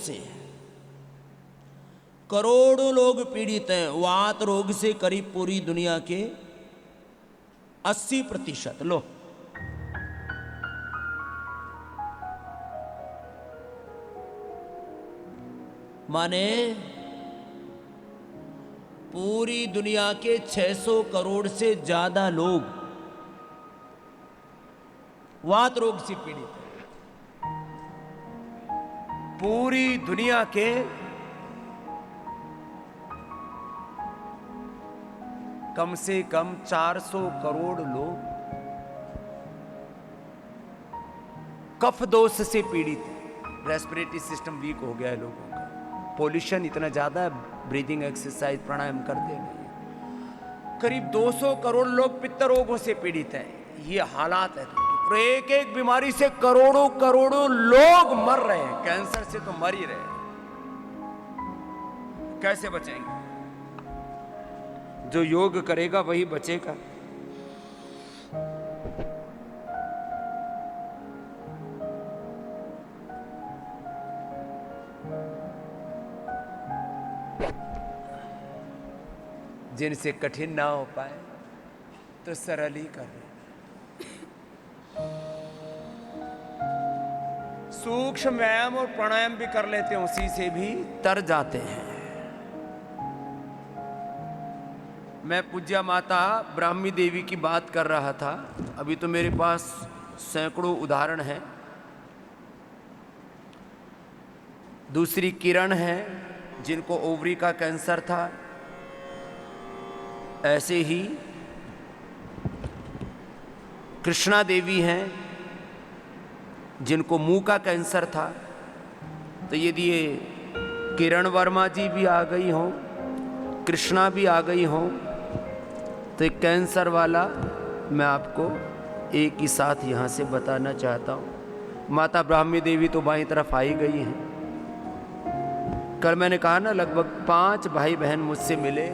से करोड़ों लोग पीड़ित हैं। वात रोग से करीब पूरी दुनिया के 80%। लो, माने पूरी दुनिया के 600 करोड़ से ज्यादा लोग वात रोग से पीड़ित हैं। पूरी दुनिया के कम से कम 400 करोड़ लोग कफ दोष से पीड़ित हैं। रेस्पिरेटरी सिस्टम वीक हो गया है लोगों का, पोल्यूशन इतना ज्यादा है, ब्रीदिंग एक्सरसाइज प्राणायाम करते नहीं। करीब 200 करोड़ लोग पित्त रोगों से पीड़ित हैं। ये हालात है, तो एक एक बीमारी से करोड़ों करोड़ों लोग मर रहे हैं। कैंसर से तो मर ही रहे हैं, कैसे बचेंगे? जो योग करेगा वही बचेगा। जिनसे कठिन ना हो पाए तो सरल ही कर रहे। सूक्ष्म व्यायाम और प्राणायाम भी कर लेते हैं, उसी से भी तर जाते हैं। मैं पूज्या माता ब्राह्मी देवी की बात कर रहा था। अभी तो मेरे पास सैकड़ों उदाहरण हैं। दूसरी किरण है, जिनको ओवरी का कैंसर था। ऐसे ही कृष्णा देवी हैं, जिनको मुंह का कैंसर था। तो यदि ये किरण वर्मा जी भी आ गई हों, कृष्णा भी आ गई हों, तो एक कैंसर वाला मैं आपको एक ही साथ यहाँ से बताना चाहता हूँ। माता ब्राह्मी देवी तो बाईं तरफ आई गई हैं। कल मैंने कहा ना, लगभग 5 भाई बहन मुझसे मिले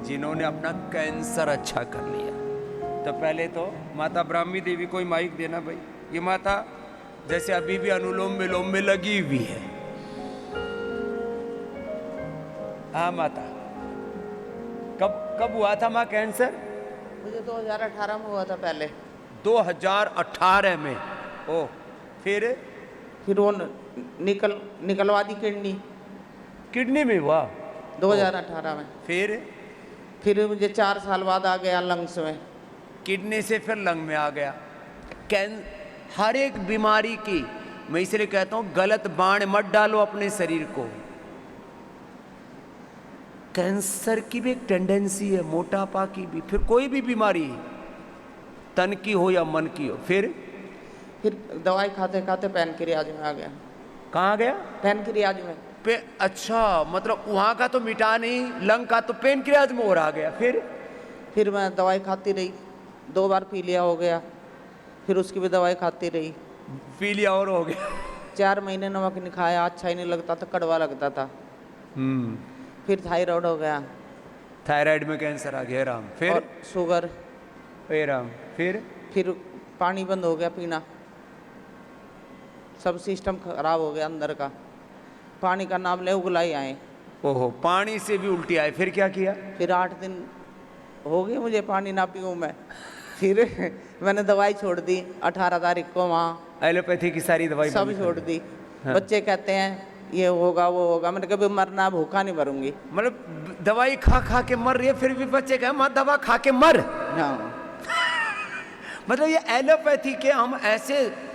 जिन्होंने अपना कैंसर अच्छा कर लिया। तो पहले तो माता ब्राह्मी देवी को ही माइक देना भाई। ये माता जैसे अभी भी अनुलोम विलोम में लगी हुई है। हाँ माता, कब हुआ था माँ कैंसर? मुझे 2018 में हुआ था पहले। 2018 में? ओ, फिर वो निकलवा दी किडनी में हुआ 2018 में। फिर मुझे 4 साल बाद आ गया लंग्स में। किडनी से फिर लंग में आ गया। हर एक बीमारी की, मैं इसलिए कहता हूं गलत बाण मत डालो अपने शरीर को। कैंसर की भी एक टेंडेंसी है, मोटापा की भी, फिर कोई भी बीमारी तन की हो या मन की हो। फिर दवाई खाते खाते पैनक्रियाज में आ गया। कहाँ गया? पैनक्रियाज में। अच्छा, मतलब वहां का तो मिटा नहीं, लंग का तो पैनक्रियाज में हो रहा गया। फिर मैं दवाई खाती रही, 2 बार पी लिया हो गया। फिर उसकी भी दवाई खाती रही, पी लिया और हो गया। 4 महीने नमक नहीं खाया, अच्छा ही नहीं लगता था, कड़वा लगता था। फिर थायराइड हो गया। थायराइड में कैंसर आ गया राम। फिर और शुगर। राम। फिर पानी बंद हो गया पीना, सब सिस्टम खराब हो गया अंदर का। पानी का नाम ले उगलाई आए। ओहो, पानी से भी उल्टी आए। फिर क्या किया? फिर 8 दिन हो गए मुझे पानी ना पीऊँ मैं। फिर मैंने दवाई छोड़ दी 18 तारीख को। वहाँ एलोपैथी की सारी दवाई सब छोड़ दी। हाँ। बच्चे कहते हैं ये होगा वो होगा, मैंने कभी मरना, भूखा नहीं मरूंगी। मतलब दवाई खा खा के मर रही है, फिर भी बच्चे कहे माँ दवा खा के मर। हाँ। मतलब ये एलोपैथी के हम ऐसे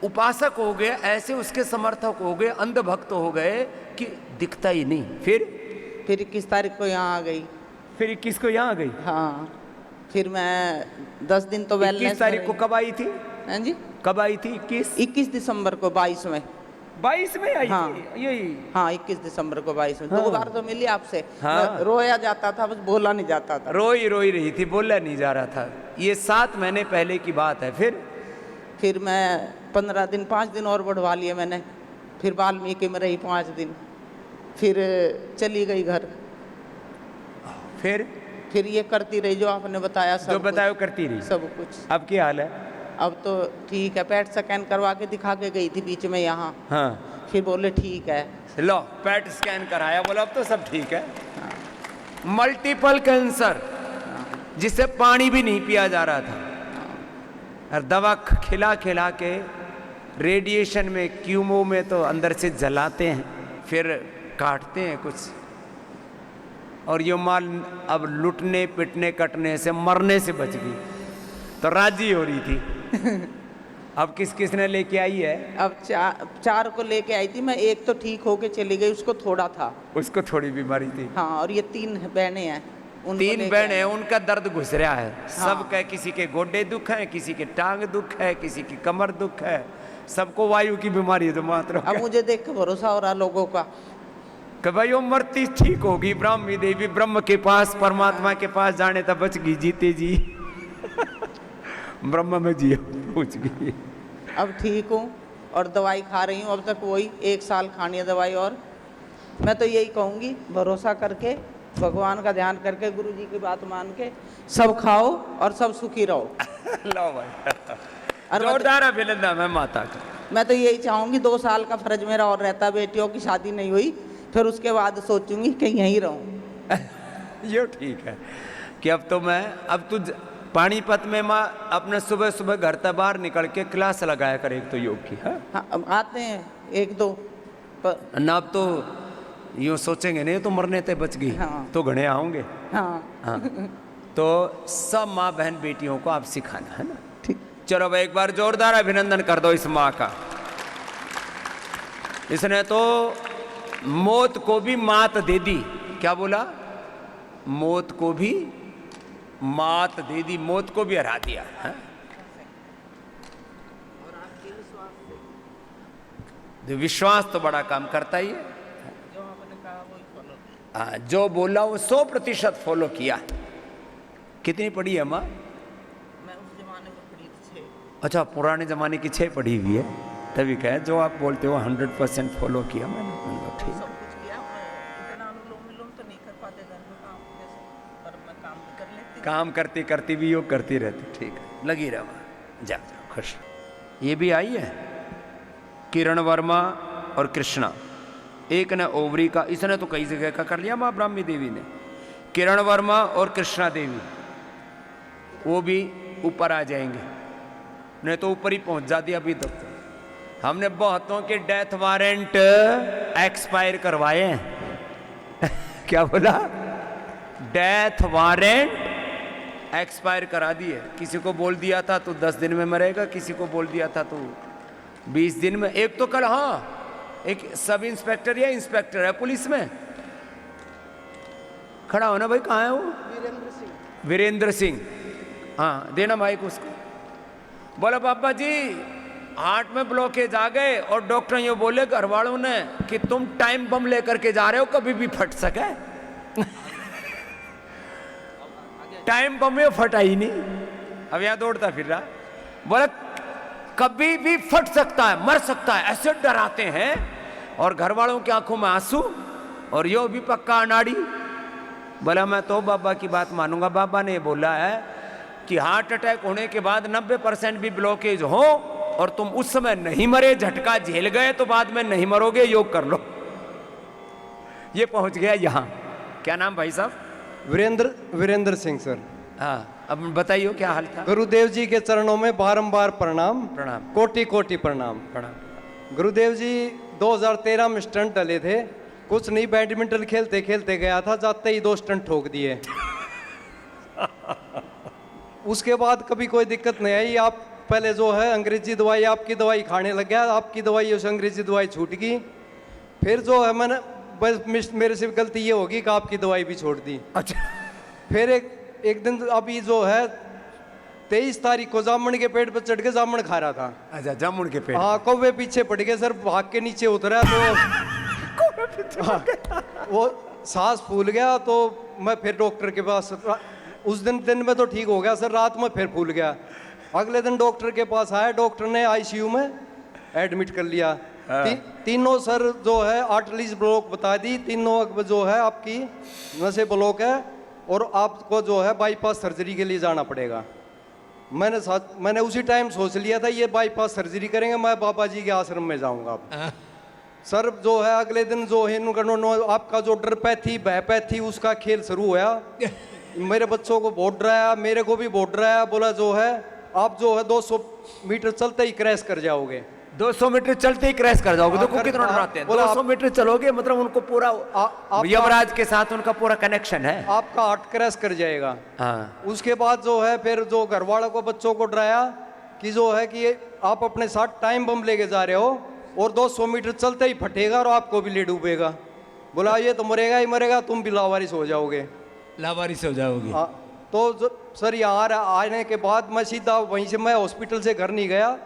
उपासक हो गए, ऐसे उसके समर्थक हो गए, अंधभक्त हो गए कि दिखता ही नहीं। फिर 21 तारीख को यहाँ आ गई। फिर 21 को यहाँ आ गई? हाँ। फिर मैं 10 दिन तो वेलनेस। 21 तारीख को कब आई थी? हाँ जी, कब आई थी? 21 दिसंबर को 22 में। 22 में आई हाँ। थी यही? हाँ, 21 दिसंबर को 22 में। हाँ। 2 बार तो मिली आपसे। हाँ। रोया जाता था, बस बोला नहीं जाता था। रोई रही थी, बोला नहीं जा रहा था। ये 7 महीने पहले की बात है। फिर मैं 15 दिन 5 दिन और बढ़वा लिए मैंने। फिर वाल्मीकि में रही 5 दिन। फिर चली गई घर। फिर ये करती रही जो आपने बताया, सब जो बताया करती रही सब कुछ। अब क्या हाल है? अब तो ठीक है। पेट स्कैन करवा के दिखा के गई थी बीच में यहाँ। हाँ। फिर बोले ठीक है। लो पेट स्कैन कराया, बोला अब तो सब ठीक है। मल्टीपल कैंसर जिससे पानी भी नहीं पिया जा रहा था, और दवा खिला खिला के रेडिएशन में क्यूमो में तो अंदर से जलाते हैं, फिर काटते हैं कुछ, और ये माल अब लुटने पिटने कटने से मरने से बच गई, तो राजी हो रही थी। अब किस किस ने लेके आई है? अब चार को लेके आई थी मैं, एक तो ठीक होके चली गई, उसको थोड़ा था, उसको थोड़ी बीमारी थी। हाँ, और ये 3 बहनें हैं, उनको 3 लेके बहन है, आई। उनका दर्द घुस रहा है। हाँ। सबका, किसी के गोडे दुख है, किसी के टांग दुख है, किसी की कमर दुख है, सबको वायु की बीमारी है। जो मात्र अब मुझे देख के भरोसा हो रहा लोगों का कि भाई वो मरती ठीक होगी, ब्राह्मी देवी ब्रह्म के पास परमात्मा के पास जाने तक बच गई, जीते जी ब्रह्म में जियो पूछ गई। अब ठीक हूँ और दवाई खा रही हूँ, अब तक वही 1 साल खानी है दवाई। और मैं तो यही कहूँगी, भरोसा करके, भगवान का ध्यान करके, गुरु जी की बात मान के सब खाओ और सब सुखी रहो। लो भाई, और जोरदार अभिनंदन है माता का। मैं तो यही चाहूँगी 2 साल का फर्ज मेरा और रहता, बेटियों की शादी नहीं हुई, फिर उसके बाद सोचूंगी कि यहीं रहूँ। ये ठीक है कि अब तो मैं, अब तू पानीपत में माँ अपने सुबह सुबह घर से बाहर निकल के क्लास लगाया कर एक तो योग की। हाँ, अब आते हैं 1-2 ना, अब तो यूँ सोचेंगे नहीं तो मरने ते बच गई। हाँ। तो घने आओगे। हाँ, हाँ। तो सब माँ बहन बेटियों को आप सिखाना है ना। ठीक। चलो भाई एक बार जोरदार अभिनंदन कर दो इस माँ का। इसने तो मौत को भी मात दे दी। क्या बोला? मौत को भी मात दे दी, मौत को भी हरा दिया है? विश्वास तो बड़ा काम करता ही है। हाँ, जो बोला वो 100% फॉलो किया। कितनी पढ़ी है माँ? मैं उस जमाने में पढ़ी थी 6। अच्छा, पुराने जमाने की 6 पढ़ी हुई है, तभी कहे जो आप बोलते हो 100% फॉलो किया मैंने। ठीक, सब कुछ किया, इतना अनुलोम विलोम तो नहीं कर पाते घर में काम जैसे, पर मैं काम भी कर लेती। काम करती करती भी योग करती रहती। ठीक है, लगी रहा माँ, जा जाओ खुश। ये भी आई है किरण वर्मा और कृष्णा। एक ने ओवरी का, इसने तो कई जगह का कर लिया माँ ब्राह्मी देवी ने। किरण वर्मा और कृष्णा देवी वो भी ऊपर आ जाएंगे, नहीं तो ऊपर ही पहुंच जाती अभी तक। तो हमने बहुतों के डेथ वारंट एक्सपायर करवाए हैं। क्या बोला? डेथ वारंट एक्सपायर करा दिए। किसी को बोल दिया था तो 10 दिन में मरेगा, किसी को बोल दिया था तो 20 दिन में। एक तो कल, हाँ, एक सब इंस्पेक्टर या इंस्पेक्टर है पुलिस में, खड़ा हो ना भाई, कहाँ है वो? वीरेंद्र सिंह। हाँ, देना माइक उसको। बोला पापा जी हार्ट में ब्लॉकेज आ गए और डॉक्टर ये बोले घर वालों ने कि तुम टाइम बम लेकर के जा रहे हो, कभी भी फट सके। टाइम बम में फटा ही नहीं, अब यहां दौड़ता फिर रहा। बोला कभी भी फट सकता है, मर सकता है, ऐसे डराते हैं। और घर वालों की आंखों में आंसू, और यो भी पक्का अनाड़ी। बोला मैं तो बाबा की बात मानूंगा। बाबा ने बोला है कि हार्ट अटैक होने के बाद 90% भी ब्लॉकेज हो और तुम उस समय नहीं मरे, झटका झेल गए, तो बाद में नहीं मरोगे, योग कर लो। ये पहुंच गया यहां। क्या नाम भाई साहब? वीरेंद्र सिंह सर। हाँ, अब बताइए क्या हाल था? गुरुदेव जी के चरणों में बारंबार प्रणाम। प्रणाम। कोटि कोटि प्रणाम। प्रणाम। गुरुदेव जी 2013 में स्टंट डले थे, कुछ नहीं, बैडमिंटन खेलते खेलते गया था, जाते ही 2 स्टंट ठोक दिए। उसके बाद कभी कोई दिक्कत नहीं आई। आप पहले जो है अंग्रेजी दवाई, आपकी दवाई खाने लग गया, आपकी दवाई उस अंग्रेजी दवाई छूट गई। फिर जो है मैंने बस, मेरे से गलती ये होगी कि आपकी दवाई भी छोड़ दी। अच्छा। फिर एक दिन अभी जो है 23 तारीख को जामुन के पेड़ पर चढ़ के जामुन खा रहा था। अच्छा, जामुन के पेड़। हाँ, कौवे पीछे पड़ गए सर, भाग के नीचे उतरा तो हाँ, वो सांस फूल गया। तो मैं फिर डॉक्टर के पास, उस दिन में तो ठीक हो गया सर, रात में फिर फूल गया। अगले दिन डॉक्टर के पास आया, डॉक्टर ने आईसीयू में एडमिट कर लिया। तीनों सर जो है आर्टरीज ब्लॉक बता दी, तीनों जो है आपकी नसें ब्लॉक है और आपको जो है बाईपास सर्जरी के लिए जाना पड़ेगा। मैंने उसी टाइम सोच लिया था ये बाईपास सर्जरी करेंगे, मैं बाबा जी के आश्रम में जाऊंगा। अब सर जो है अगले दिन जो है आपका जो डरपैथी भयपैथी उसका खेल शुरू हुआ। मेरे बच्चों को बहुत डराया, मेरे को भी बहुत डराया। बोला जो है आप जो है 200 मीटर चलते ही क्रैश कर जाओगे। 200 मीटर चलते ही क्रैश कर जाओगे। देखो कितना डराते हैं। 200 मीटर चलोगे मतलब उनको पूरा यमराज के साथ उनका पूरा कनेक्शन है, आपका हार्ट क्रैश कर जाएगा। हाँ। उसके बाद जो है फिर जो घर वालों को बच्चों को डराया कि जो है कि आप अपने साथ टाइम बम लेके जा रहे हो और 200 मीटर चलते ही फटेगा और आपको भी ले डूबेगा। बोला ये तो मरेगा ही मरेगा, तुम भी लावारिस हो जाओगे। लावारिस हो जाओगे। तो सर यहाँ आने के बाद मैं सीधा वहीं से मैं हॉस्पिटल से घर नहीं गया।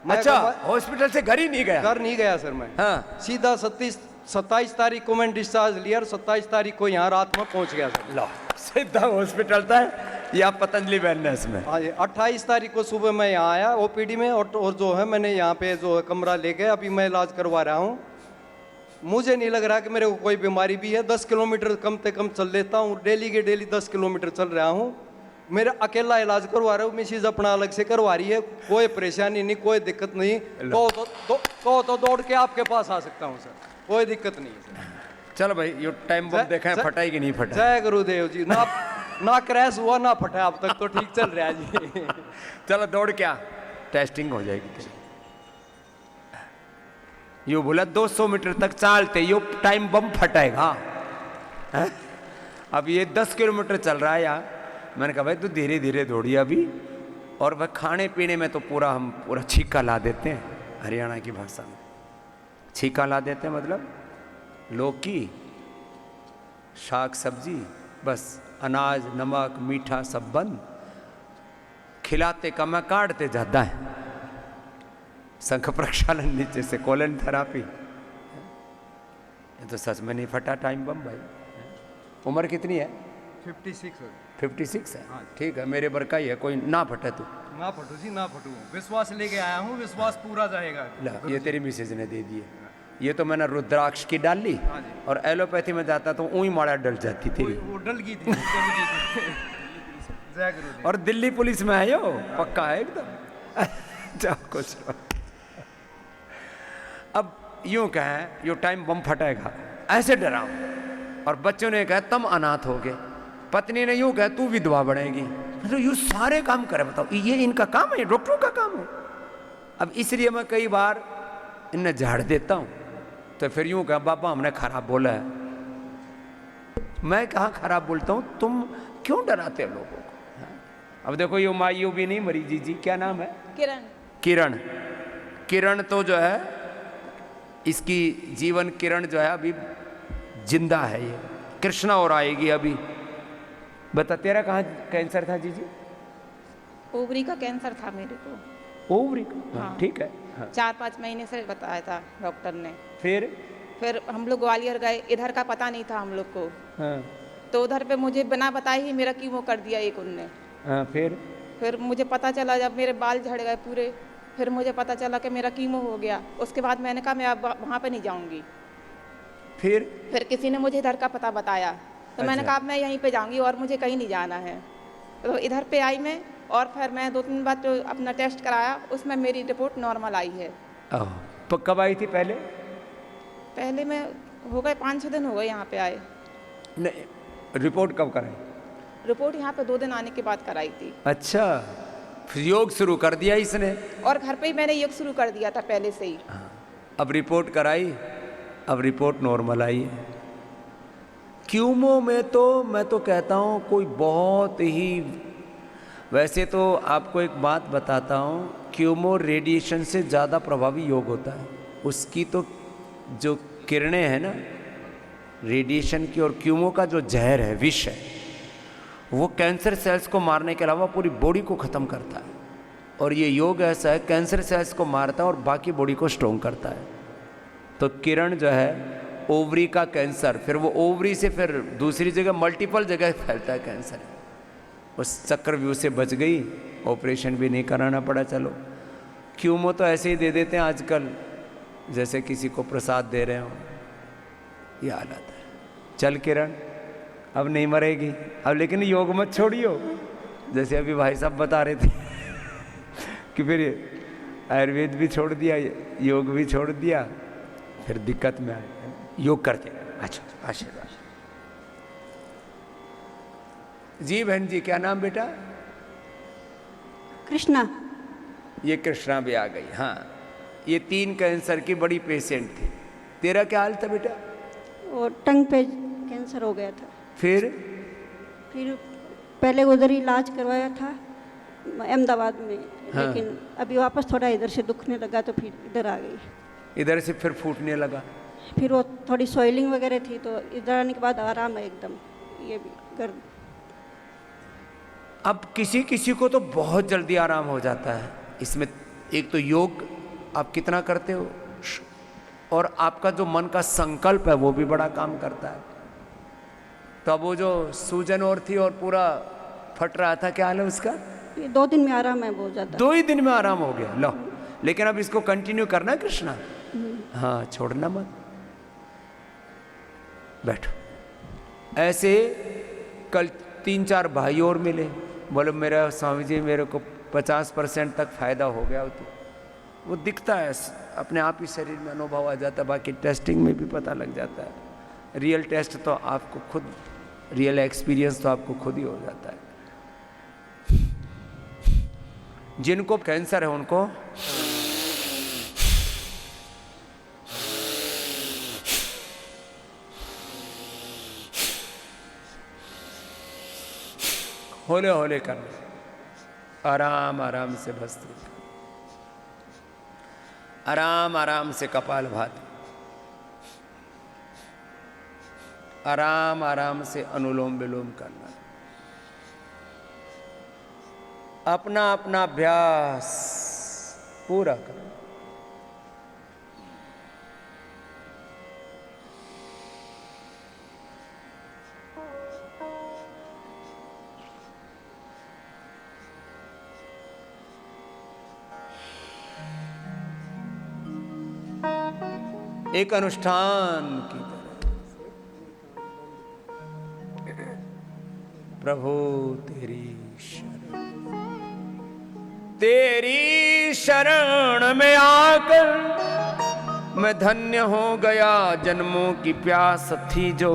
अच्छा, हॉस्पिटल से घर ही नहीं गया? घर नहीं गया सर मैं। हाँ। सीधा 27 तारीख को मैंने डिस्चार्ज लिया और 27 तारीख को यहाँ रात में पहुंच गया सर। लो, सीधा हॉस्पिटल था या पतंजलि वेलनेस में? हाँ जी, 28 तारीख को सुबह मैं यहाँ आया ओपीडी में और जो है मैंने यहाँ पे जो है कमरा लेके अभी मैं इलाज करवा रहा हूँ। मुझे नहीं लग रहा कि मेरे को कोई बीमारी भी है। 10 किलोमीटर कम से कम चल लेता हूँ, डेली के डेली 10 किलोमीटर चल रहा हूँ। मेरा अकेला इलाज करवा रहा हूँ, मिसिज अपना अलग से करवा रही है। कोई परेशानी नहीं, कोई दिक्कत नहीं। तो दौड़ के आपके पास आ सकता हूँ सर, कोई दिक्कत नहीं है सर। चलो भाई, ये टाइम बम देखा है, फटा ही कि नहीं फटा? जय गुरुदेव जी। ना क्रैश हुआ ना फटा, अब तक तो ठीक चल रहा है जी। चलो दौड़ क्या, टेस्टिंग हो जाएगी तेरी। यू बोला 200 मीटर तक चालते यो टाइम बम फटाएगा। हाँ? अब ये 10 किलोमीटर चल रहा है यार। मैंने कहा भाई तू धीरे धीरे दौड़िए अभी। और वह खाने पीने में तो हम पूरा छीका ला देते हैं, हरियाणा की भाषा में छीका ला देते हैं, मतलब लौकी शाक सब्जी, बस अनाज नमक मीठा सब बंद। खिलाते कम है, काटते ज़्यादा है। शंख प्रक्षालन नीचे से कोलन थेरापी। ये तो सच में नहीं फटा टाइम बम भाई। उम्र कितनी है? 56 है। ठीक है, मेरे बर का ही है, कोई ना फटे तू। ना फटू जी, ना फटू। विश्वास लेके आया हूँ, विश्वास पूरा जाएगा। ये तेरी मिसेज ने दे दिए। ये तो मैंने रुद्राक्ष की डाल ली और एलोपैथी में जाता तो ऊई माड़ा डल जाती तेरी। वो डल गई थी। जय गुरुदेव। और दिल्ली पुलिस में है यो, पक्का है एकदम। जाओ कुछ। अब यूं कहें यो टाइम बम फटेगा, ऐसे डराओ। और बच्चों ने कहा तुम अनाथ हो गए, पत्नी ने यूं कहा तू विधवा बनेगी। मतलब यू सारे काम करे, बताओ ये इनका काम है, डॉक्टरों का काम है। अब इसलिए मैं कई बार इन्हें झाड़ देता हूं। तो फिर यूं कहा बाबा हमने खराब बोला है। मैं कहाँ खराब बोलता हूं, तुम क्यों डराते हो लोगों को? अब देखो ये मायू भी नहीं मरी। जी क्या नाम है? किरण। किरण तो जो है इसकी जीवन किरण जो है अभी जिंदा है। ये कृष्णा और आएगी अभी। बता तेरा कहाँ कैंसर था? जी ओवरी का कैंसर था मेरे को। ओवरी का? हाँ, ठीक है। हाँ। 4-5 महीने से बताया था डॉक्टर ने। फिर हम लोग ग्वालियर गए, इधर का पता नहीं था हम लोग को। हाँ। तो उधर पे मुझे बिना बताए ही मेरा कीमो कर दिया एक उनने। हाँ, फिर मुझे पता चला, जब मेरे बाल झड़ गए पूरे, फिर मुझे पता चला कि मेरा कीमो हो गया। उसके बाद मैंने कहा मैं अब वहाँ पे नहीं जाऊँगी। फिर किसी ने मुझे इधर का पता बताया, तो मैंने कहा मैं यहीं पे जाऊँगी और मुझे कहीं नहीं जाना है। तो इधर पे आई मैं, और फिर मैं 2-3 बार जो अपना टेस्ट कराया उसमें मेरी रिपोर्ट नॉर्मल आई है। तो कब आई थी पहले? पहले मैं हो गए 5-6 दिन हो गए यहाँ पे आए। नहीं, रिपोर्ट कब कराई? रिपोर्ट यहाँ पे 2 दिन आने के बाद कराई थी। अच्छा, फिर योग शुरू कर दिया इसने? और घर पे ही मैंने योग शुरू कर दिया था पहले से ही। अब रिपोर्ट कराई, अब रिपोर्ट नॉर्मल आई है। क्यूमो में तो मैं तो कहता हूँ कोई बहुत ही, वैसे तो आपको एक बात बताता हूँ, क्यूमो रेडिएशन से ज़्यादा प्रभावी योग होता है। उसकी तो जो किरणें हैं ना रेडिएशन की, और क्यूमो का जो जहर है, विष है, वो कैंसर सेल्स को मारने के अलावा पूरी बॉडी को ख़त्म करता है। और ये योग ऐसा है, कैंसर सेल्स को मारता है और बाकी बॉडी को स्ट्रोंग करता है। तो किरण जो है ओवरी का कैंसर, फिर वो ओवरी से फिर दूसरी जगह मल्टीपल जगह फैलता है कैंसर। उस चक्रव्यूह से बच गई, ऑपरेशन भी नहीं कराना पड़ा। चलो, क्यूमो तो ऐसे ही दे देते हैं आजकल, जैसे किसी को प्रसाद दे रहे हो, ये हालत है। चल किरण, अब नहीं मरेगी अब, लेकिन योग मत छोड़ियो। जैसे अभी भाई साहब बता रहे थे कि फिर आयुर्वेद भी छोड़ दिया, योग भी छोड़ दिया, फिर दिक्कत में आए, योग करते हैं। अच्छा, आशीर्वाद जी। बहन जी, क्या नाम बेटा? कृष्णा। ये कृष्णा भी आ गई। हाँ, ये 3 कैंसर की बड़ी पेशेंट थी। तेरा क्या हाल था बेटा? और टंग पे कैंसर हो गया था। फिर पहले उधर ही इलाज करवाया था अहमदाबाद में। हाँ। लेकिन अभी वापस थोड़ा इधर से दुखने लगा तो फिर इधर आ गई। इधर से फिर फूटने लगा। फिर वो थोड़ी सोइलिंग वगैरह थी तो इधर आने के बाद आराम है एकदम। ये भी कर अब किसी किसी को तो बहुत जल्दी आराम हो जाता है। इसमें एक तो योग आप कितना करते हो, और आपका जो मन का संकल्प है वो भी बड़ा काम करता है। तो अब वो जो सूजन और थी और पूरा फट रहा था, क्या हाल है उसका? ये 2 दिन में आराम है बहुत ज़्यादा। 2 ही दिन में आराम हो गया। लो, लेकिन अब इसको कंटिन्यू करना कृष्णा। हाँ, छोड़ना मत। बैठो। ऐसे कल 3-4 भाई और मिले, बोले मेरा स्वामी जी मेरे को 50% तक फायदा हो गया। तो वो दिखता है, अपने आप ही शरीर में अनुभव आ जाता है। बाकी टेस्टिंग में भी पता लग जाता है। रियल टेस्ट तो आपको खुद, रियल एक्सपीरियंस तो आपको खुद ही हो जाता है। जिनको कैंसर है उनको होले होले करना, आराम आराम से भस्त्रिका, आराम आराम से कपाल भाती, आराम आराम से अनुलोम विलोम करना। अपना अपना अभ्यास पूरा करना। एक अनुष्ठान की तरह, प्रभु तेरी शरण में आकर मैं धन्य हो गया। जन्मों की प्यास थी जो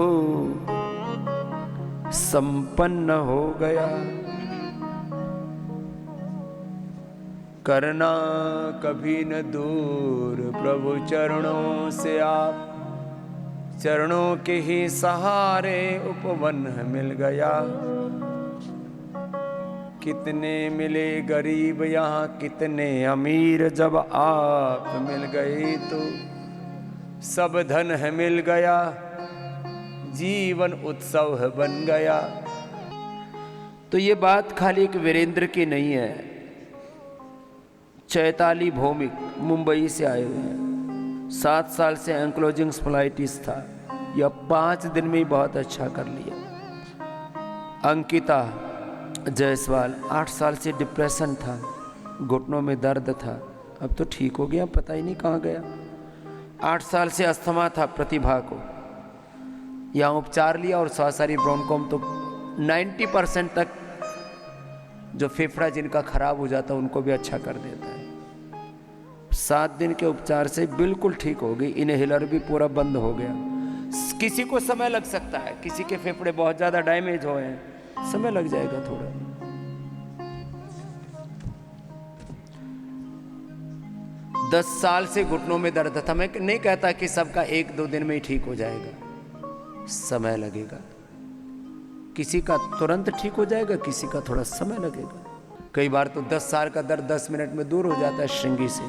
संपन्न हो गया। करना कभी न दूर प्रभु चरणों से आप, चरणों के ही सहारे उपवन मिल गया। कितने मिले गरीब यहाँ, कितने अमीर, जब आप मिल गए तो सब धन है मिल गया। जीवन उत्सव है बन गया। तो ये बात खाली एक वीरेंद्र की नहीं है। चैताली भौमिक मुंबई से आए हुए हैं। 7 साल से एंक्लोजिंग स्पलाइटिस था, यह 5 दिन में ही बहुत अच्छा कर लिया। अंकिता जायसवाल 8 साल से डिप्रेशन था, घुटनों में दर्द था, अब तो ठीक हो गया, पता ही नहीं कहाँ गया। 8 साल से अस्थमा था प्रतिभा को, यहाँ उपचार लिया और स्वासारी ब्रोंकोम तो 90% तक जो फेफड़ा जिनका खराब हो जाता है उनको भी अच्छा कर देता है। 7 दिन के उपचार से बिल्कुल ठीक हो गई। इनहेलर भी पूरा बंद हो गया। किसी को समय लग सकता है, किसी के फेफड़े बहुत ज़्यादा डैमेज हुए हैं, समय लग जाएगा थोड़ा। दस साल से घुटनों में दर्द था। मैं नहीं कहता कि सबका 1-2 दिन में ही ठीक हो जाएगा, समय लगेगा। किसी का तुरंत ठीक हो जाएगा, किसी का थोड़ा समय लगेगा। कई बार तो 10 साल का दर्द 10 मिनट में दूर हो जाता है श्रृंगी से।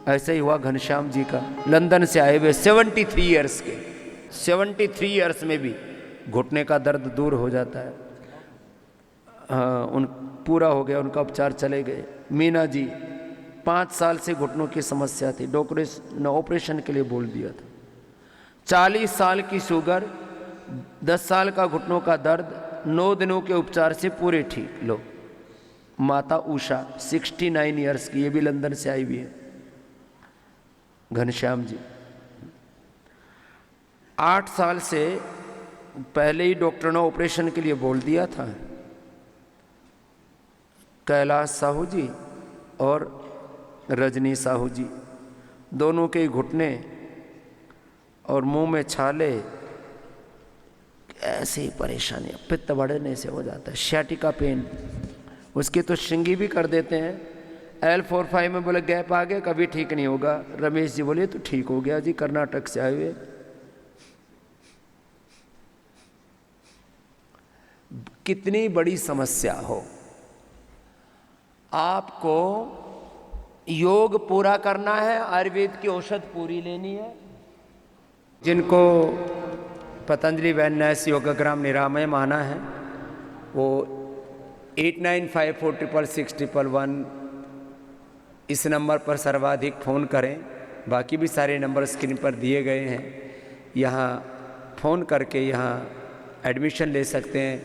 ऐसे ही हुआ घनश्याम जी का, लंदन से आए हुए 73 इयर्स के, 73 इयर्स में भी घुटने का दर्द दूर हो जाता है। हाँ, उन पूरा हो गया, उनका उपचार चले गए। मीना जी 5 साल से घुटनों की समस्या थी, डॉक्टर ने ऑपरेशन के लिए बोल दिया था। 40 साल की शुगर, 10 साल का घुटनों का दर्द, 9 दिनों के उपचार से पूरे ठीक। लो, माता उषा 69 इयर्स की, ये भी लंदन से आई हुई है। घनश्याम जी 8 साल से पहले ही डॉक्टर ने ऑपरेशन के लिए बोल दिया था। कैलाश साहू जी और रजनी साहू जी दोनों के घुटने और मुंह में छाले, ऐसे ही परेशानी, पित्त बढ़ने से हो जाता है, sciatica पेन, उसकी तो श्रृंगी भी कर देते हैं। L45 में बोले गैप आ गया, कभी ठीक नहीं होगा। रमेश जी बोले तो ठीक हो गया जी, कर्नाटक से आए हुए। कितनी बड़ी समस्या हो, आपको योग पूरा करना है, आयुर्वेद की औषध पूरी लेनी है। जिनको पतंजलि वेलनेस योगग्राम निरामय माना है वो 8954666111 इस नंबर पर सर्वाधिक फ़ोन करें। बाकी भी सारे नंबर स्क्रीन पर दिए गए हैं, यहाँ फ़ोन करके यहाँ एडमिशन ले सकते हैं।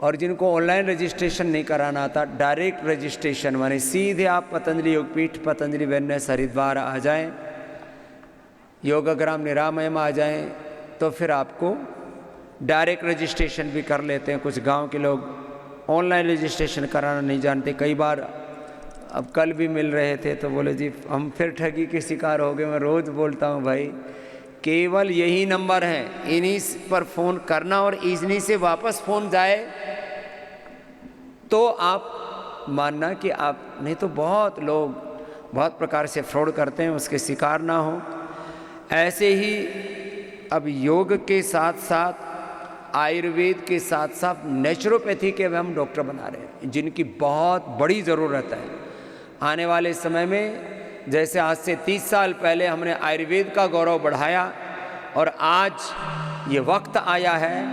और जिनको ऑनलाइन रजिस्ट्रेशन नहीं कराना आता, डायरेक्ट रजिस्ट्रेशन माने सीधे आप पतंजलि योगपीठ पतंजलि वेलनेस हरिद्वार आ जाएं, योगग्राम निरामय में आ जाएं, तो फिर आपको डायरेक्ट रजिस्ट्रेशन भी कर लेते हैं। कुछ गांव के लोग ऑनलाइन रजिस्ट्रेशन कराना नहीं जानते। कई बार, अब कल भी मिल रहे थे तो बोले जी हम फिर ठगी के शिकार हो गए। मैं रोज़ बोलता हूँ भाई, केवल यही नंबर है, इन्हीं पर फ़ोन करना और इन्हीं से वापस फ़ोन जाए तो आप मानना कि आप, नहीं तो बहुत लोग बहुत प्रकार से फ्रॉड करते हैं, उसके शिकार ना हो। ऐसे ही अब योग के साथ साथ, आयुर्वेद के साथ साथ नेचुरोपैथी के हम डॉक्टर बना रहे हैं, जिनकी बहुत बड़ी ज़रूरत है। आने वाले समय में, जैसे आज से 30 साल पहले हमने आयुर्वेद का गौरव बढ़ाया, और आज ये वक्त आया है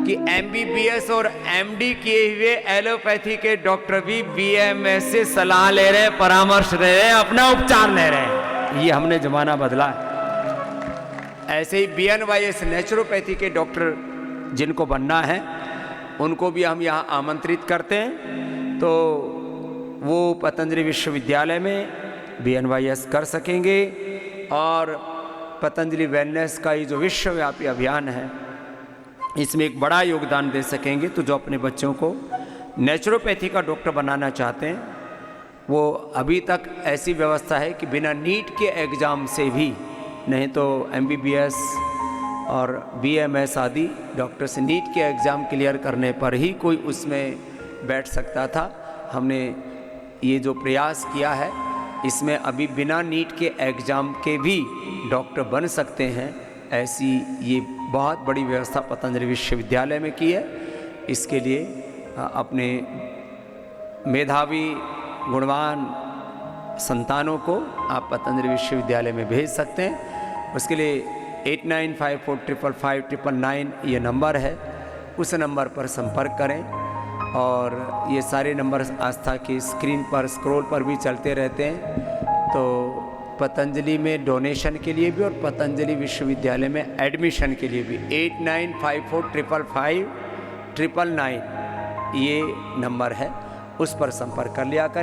कि MBBS और MD किए हुए एलोपैथी के डॉक्टर भी BMS से सलाह ले रहे हैं, परामर्श ले रहे हैं, अपना उपचार ले रहे हैं। ये हमने ज़माना बदला है। ऐसे ही BNYS नेचुरोपैथी के डॉक्टर जिनको बनना है, उनको भी हम यहाँ आमंत्रित करते हैं, तो वो पतंजलि विश्वविद्यालय में BNYS कर सकेंगे। और पतंजलि वेलनेस का ये जो विश्वव्यापी अभियान है, इसमें एक बड़ा योगदान दे सकेंगे। तो जो अपने बच्चों को नेचुरोपैथी का डॉक्टर बनाना चाहते हैं, वो अभी तक ऐसी व्यवस्था है कि बिना नीट के एग्ज़ाम से भी, नहीं तो MBBS और BMS आदि डॉक्टर से नीट के एग्ज़ाम क्लियर करने पर ही कोई उसमें बैठ सकता था। हमने ये जो प्रयास किया है, इसमें अभी बिना नीट के एग्ज़ाम के भी डॉक्टर बन सकते हैं। ऐसी ये बहुत बड़ी व्यवस्था पतंजलि विश्वविद्यालय में की है। इसके लिए अपने मेधावी गुणवान संतानों को आप पतंजलि विश्वविद्यालय में भेज सकते हैं। उसके लिए 8954555999 ये नंबर है, उस नंबर पर संपर्क करें। और ये सारे नंबर आस्था की स्क्रीन पर, स्क्रॉल पर भी चलते रहते हैं। तो पतंजलि में डोनेशन के लिए भी और पतंजलि विश्वविद्यालय में एडमिशन के लिए भी 8954555999 ये नंबर है, उस पर संपर्क कर लिया करें।